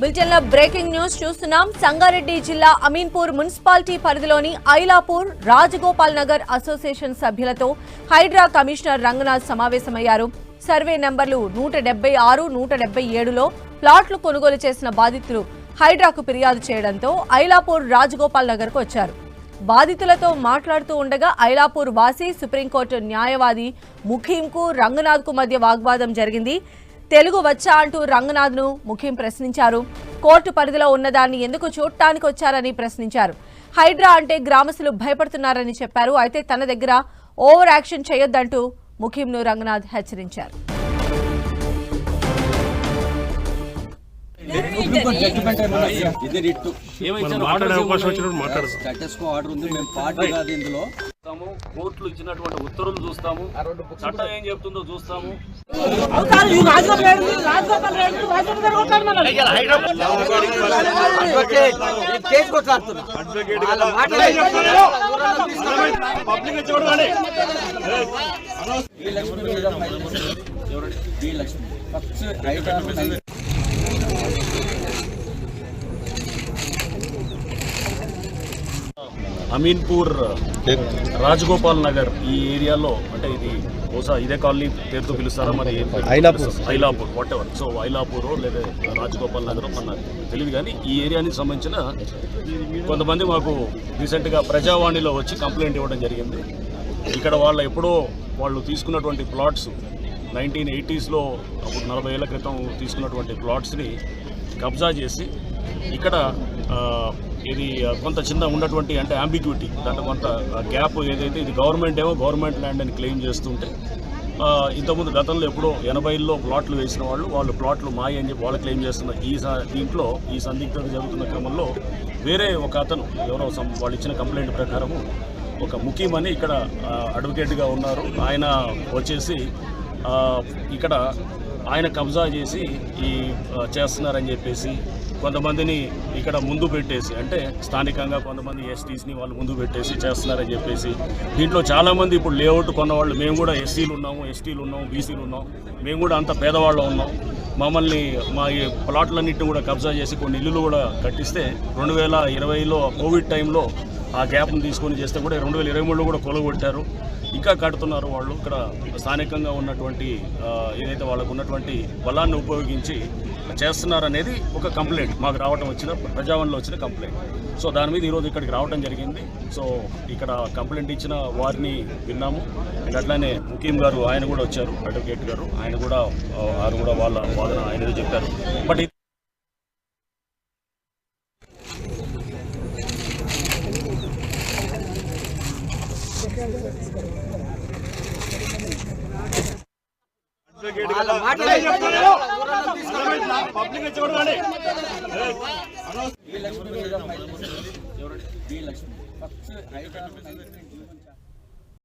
బులెటిన్లో breaking news చూస్తున్నాం. సంగారెడ్డి జిల్లా అమీన్పూర్ మున్సిపాలిటీ పరిధిలోని ఐలాపూర్ రాజగోపాల్ నగర్ అసోసియేషన్ సభ్యులతో హైడ్రా కమిషనర్ రంగనాథ్ సమావేశమయ్యారు. సర్వే నంబర్లు 176, 177లో ప్లాట్లు కొనుగోలు చేసిన బాధితులు హైడ్రాకు ఫిర్యాదు చేయడంతో ఐలాపూర్ రాజగోపాల్ నగర్కు వచ్చారు. బాధితులతో మాట్లాడుతూ ఉండగా ఐలాపూర్ వాసి సుప్రీంకోర్టు న్యాయవాది ముఖీంకు రంగనాథ్కు మధ్య వాగ్వాదం జరిగింది. తెలుగు వచ్చా అంటూ రంగనాథ్ను ముఖీం ప్రశ్నించారు. కోర్టు పరిధిలో ఉన్నదాన్ని ఎందుకు చూడటానికి వచ్చారని ప్రశ్నించారు. హైడ్రా అంటే గ్రామస్తులు భయపడుతున్నారని చెప్పారు. అయితే తన దగ్గర ఓవర్ యాక్షన్ చేయొద్దంటూ ముఖీంను రంగనాథ్ హెచ్చరించారు. కోర్టులు ఇచ్చినటువంటి ఉత్తర్వులు చూస్తాము, చట్టం ఏం చెప్తుందో చూస్తాము. అమీన్పూర్ రాజగోపాల్ నగర్ ఈ ఏరియాలో, అంటే ఇది బహుశా ఇదే కాలనీ పేరుతో పిలుస్తారా మరి, Ailapur what ever. So Ailapur లేదా రాజగోపాల్ నగర్ మన తెలియదు, కానీ ఈ ఏరియానికి సంబంధించిన కొంతమంది మాకు రీసెంట్గా ప్రజావాణిలో వచ్చి కంప్లైంట్ ఇవ్వడం జరిగింది. ఇక్కడ వాళ్ళు తీసుకున్నటువంటి ప్లాట్స్ 1980sలో అప్పుడు 40 ఏళ్ల క్రితం తీసుకున్నటువంటి ప్లాట్స్ని కబ్జా చేసి ఇక్కడ ఇది కొంత చిన్న ఉన్నటువంటి అంటే అంబిగ్యూటీ, దాంట్లో కొంత గ్యాప్ ఏదైతే ఇది గవర్నమెంట్ ల్యాండ్ అని క్లెయిమ్ చేస్తుంటే, ఇంతకుముందు గతంలో ఎప్పుడో 80లో ప్లాట్లు వేసిన వాళ్ళు ప్లాట్లు మాయ అని చెప్పి వాళ్ళు క్లెయిమ్ చేస్తున్న దీంట్లో ఈ సందిగ్ధత జరుగుతున్న క్రమంలో వేరే ఒక అతను ఎవరో వాళ్ళు ఇచ్చిన కంప్లైంట్ ప్రకారము ఒక ముఖీం అని ఇక్కడ అడ్వకేట్గా ఉన్నారు. ఆయన వచ్చేసి ఇక్కడ ఆయన కబ్జా చేసి చేస్తున్నారని చెప్పేసి కొంతమందిని ఇక్కడ ముందు పెట్టేసి, అంటే స్థానికంగా కొంతమంది ఎస్టీస్ని వాళ్ళు ముందు పెట్టేసి చేస్తున్నారని చెప్పేసి, దీంట్లో చాలామంది ఇప్పుడు లేఅవుట్ కొన్నవాళ్ళు మేము కూడా ఎస్సీలు ఉన్నాము, ఎస్టీలు ఉన్నాము, బీసీలు ఉన్నాం, మేము కూడా అంత పేదవాళ్ళు ఉన్నాం. మమ్మల్ని మా ఈ ప్లాట్లన్నింటినీ కూడా కబ్జా చేసి కొన్ని ఇల్లులు కూడా కట్టిస్తే 2020లో కోవిడ్ టైంలో ఆ గ్యాప్ను తీసుకొని చేస్తే కూడా 2023లో కూడా కొలగొట్టారు. ఇంకా కడుతున్నారు వాళ్ళు. ఇక్కడ స్థానికంగా ఉన్నటువంటి ఏదైతే వాళ్ళకు ఉన్నటువంటి బలాన్ని ఉపయోగించి చేస్తున్నారనేది ఒక కంప్లైంట్ మాకు ప్రజావాణిలో వచ్చిన కంప్లైంట్. సో దాని మీద ఈరోజు ఇక్కడికి రావడం జరిగింది. సో ఇక్కడ కంప్లైంట్ ఇచ్చిన వారిని విన్నాము. అండ్ అట్లానే ముఖీం గారు ఆయన కూడా వచ్చారు, అడ్వకేట్ గారు ఆయన కూడా వాళ్ళ వాదన ఆయన చెప్పారు. But public